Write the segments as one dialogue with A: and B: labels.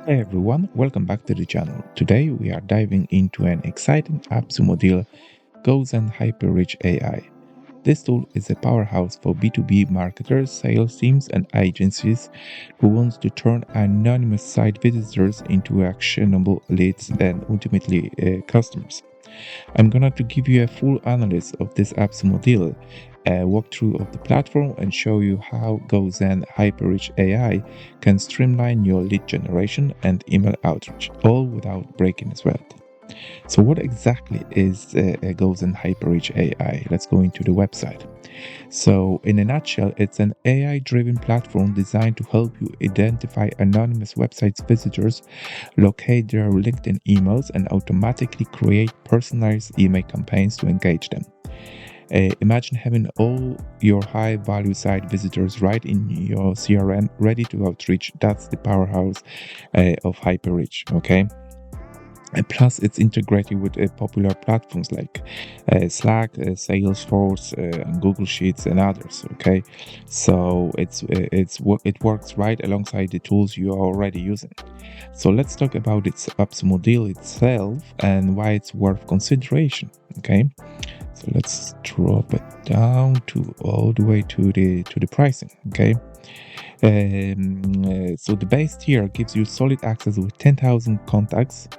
A: Hey everyone, welcome back to the channel. Today we are diving into an exciting AppSumo deal, GoZen HyperReach.AI. This tool is a powerhouse for B2B marketers, sales teams, and agencies who want to turn anonymous site visitors into actionable leads and ultimately customers. I'm going to give you a full analysis of this AppSumo deal, a walkthrough of the platform, and show you how GoZen HyperReach.AI can streamline your lead generation and email outreach, all without breaking a sweat. So what exactly is GoZen HyperReach.AI? Let's go into the website. So in a nutshell, it's an AI-driven platform designed to help you identify anonymous websites visitors, locate their LinkedIn emails, and automatically create personalized email campaigns to engage them. Imagine having all your high-value site visitors right in your CRM, ready to outreach. That's the powerhouse of HyperReach, okay? And plus, it's integrated with popular platforms like Slack, Salesforce, and Google Sheets, and others. Okay, so it works right alongside the tools you are already using. So let's talk about its AppSumo deal itself and why it's worth consideration. Okay, so let's drop it down to all the way to the pricing. Okay. So the base tier gives you solid access with 10,000 contacts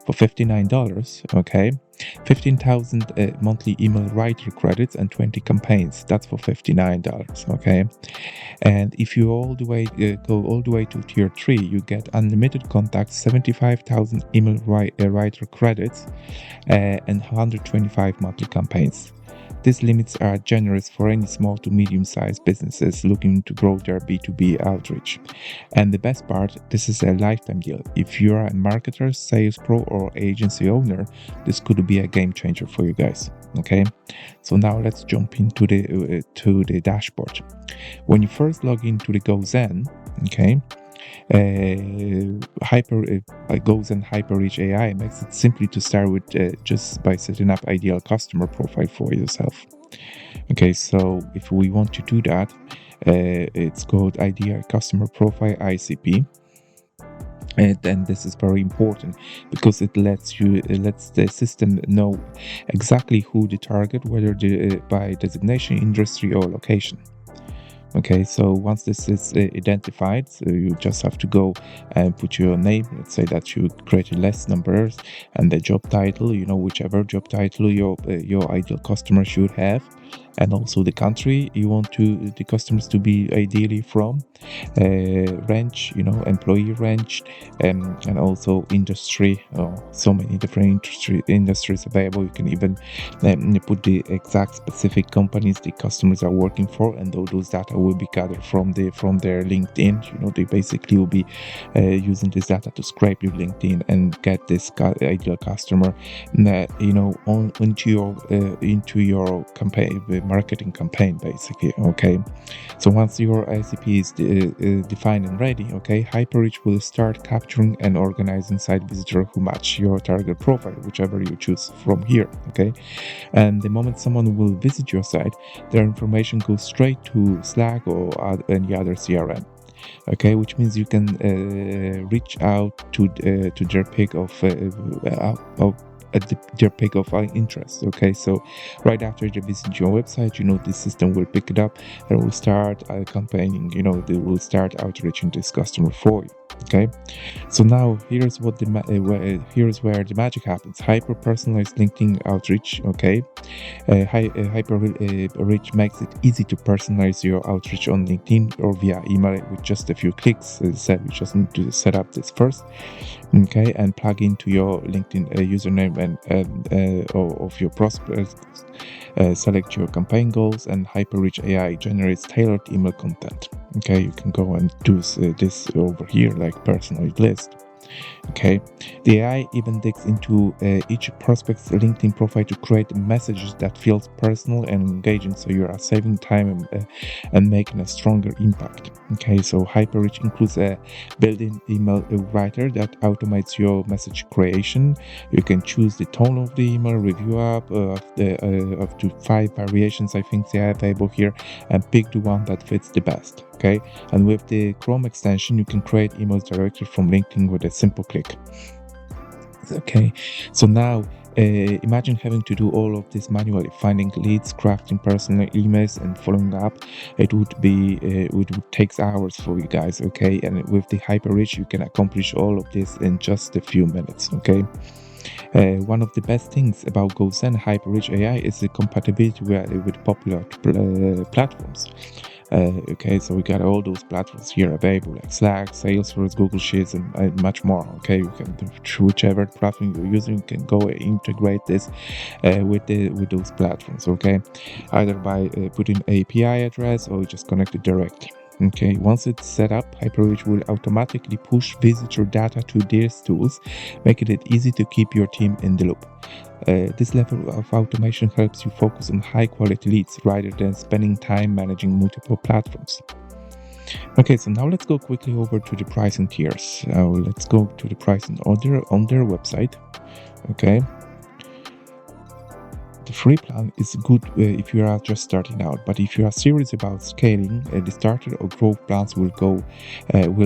A: for $59, okay? 15,000 monthly email writer credits and 20 campaigns. That's for $59, okay? And if you go all the way to tier 3, you get unlimited contacts, 75,000 email writer credits, and 125 monthly campaigns. These limits are generous for any small to medium-sized businesses looking to grow their B2B outreach. And the best part, this is a lifetime deal. If you're a marketer, sales pro, or agency owner, this could be a game changer for you guys. Okay, so now let's jump into the dashboard. When you first log into the GoZen, okay, GoZen HyperReach.AI makes it simply to start with just by setting up ideal customer profile for yourself. Okay, so if we want to do that, it's called ideal customer profile ICP. And then this is very important because it lets the system know exactly who to target, whether by designation, industry, or location. Okay, so once this is identified, so you just have to go and put your name. Let's say that you created less numbers, and the job title, whichever job title your ideal customer should have, and also the country you want the customers to be ideally from, range, employee range, and also industry. So many different industries available. You can even put the exact specific companies the customers are working for, and those data will be gathered from their LinkedIn. They basically will be using this data to scrape your LinkedIn and get this ideal customer, into your campaign, marketing campaign, basically. Okay, so once your ICP is defined and ready, okay, HyperReach will start capturing and organizing site visitors who match your target profile, whichever you choose from here. Okay, and the moment someone will visit your site, their information goes straight to Slack or any other CRM. Okay, which means you can reach out to their pick of their pick of interest. Okay, so right after they visit your website, the system will pick it up and will start campaigning. They will start outreaching this customer for you. Okay, so now here's where the magic happens. Hyper personalized LinkedIn outreach. Okay, HyperReach makes it easy to personalize your outreach on LinkedIn or via email with just a few clicks. As I said, we just need to set up this first, okay, and plug into your LinkedIn username and of your prospects. Select your campaign goals, and HyperReach.AI generates tailored email content. Okay, you can go and do this over here, like personalized list. Okay, the AI even digs into each prospect's LinkedIn profile to create messages that feels personal and engaging, so you are saving time and making a stronger impact. Okay, so HyperReach includes a built-in email writer that automates your message creation. You can choose the tone of the email, review up to 5 variations I think they are available here, and pick the one that fits the best. okay? And with the Chrome extension, you can create emails directly from LinkedIn with a simple click. Okay, so now imagine having to do all of this manually, finding leads, crafting personal emails, and following up. It would take hours for you guys. Okay, and with the HyperReach, you can accomplish all of this in just a few minutes. Okay. One of the best things about GoZen HyperReach.AI is the compatibility with popular platforms. Okay, so we got all those platforms here available, like Slack, Salesforce, Google Sheets, and much more. Okay, you can, whichever platform you're using, you can go and integrate this with those platforms. Okay, either by putting API address or just connect it directly. Okay, once it's set up, HyperReach will automatically push visitor data to these tools, making it easy to keep your team in the loop. This level of automation helps you focus on high quality leads rather than spending time managing multiple platforms. Okay, so now let's go quickly over to the pricing tiers. Let's go to the pricing order on their website. Okay. The free plan is good if you are just starting out, but if you are serious about scaling, the starter or growth plans will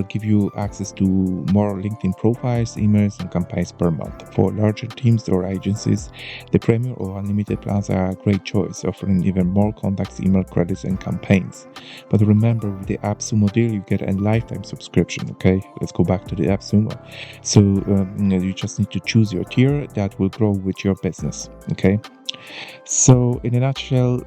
A: give you access to more LinkedIn profiles, emails, and campaigns per month. For larger teams or agencies, the premium or unlimited plans are a great choice, offering even more contacts, email credits, and campaigns. But remember, with the AppSumo deal, you get a lifetime subscription. Okay, let's go back to the AppSumo. So you just need to choose your tier that will grow with your business. Okay. So, in a nutshell,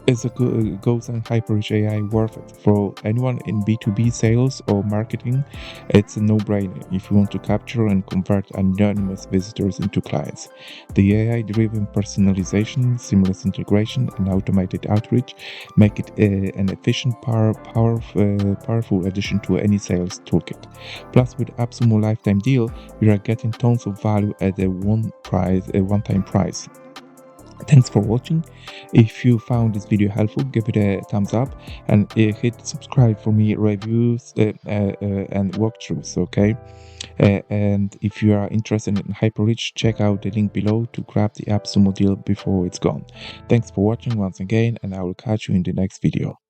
A: is a GoZen HyperReach.AI worth it? For anyone in B2B sales or marketing, it's a no-brainer if you want to capture and convert anonymous visitors into clients. The AI-driven personalization, seamless integration, and automated outreach make it an efficient, powerful addition to any sales toolkit. Plus, with AppSumo Lifetime Deal, you are getting tons of value at a one-time price. Thanks for watching. If you found this video helpful, give it a thumbs up and hit subscribe for me reviews and walkthroughs. Okay, and if you are interested in HyperReach, check out the link below to grab the AppSumo deal before it's gone. Thanks for watching once again, and I will catch you in the next video.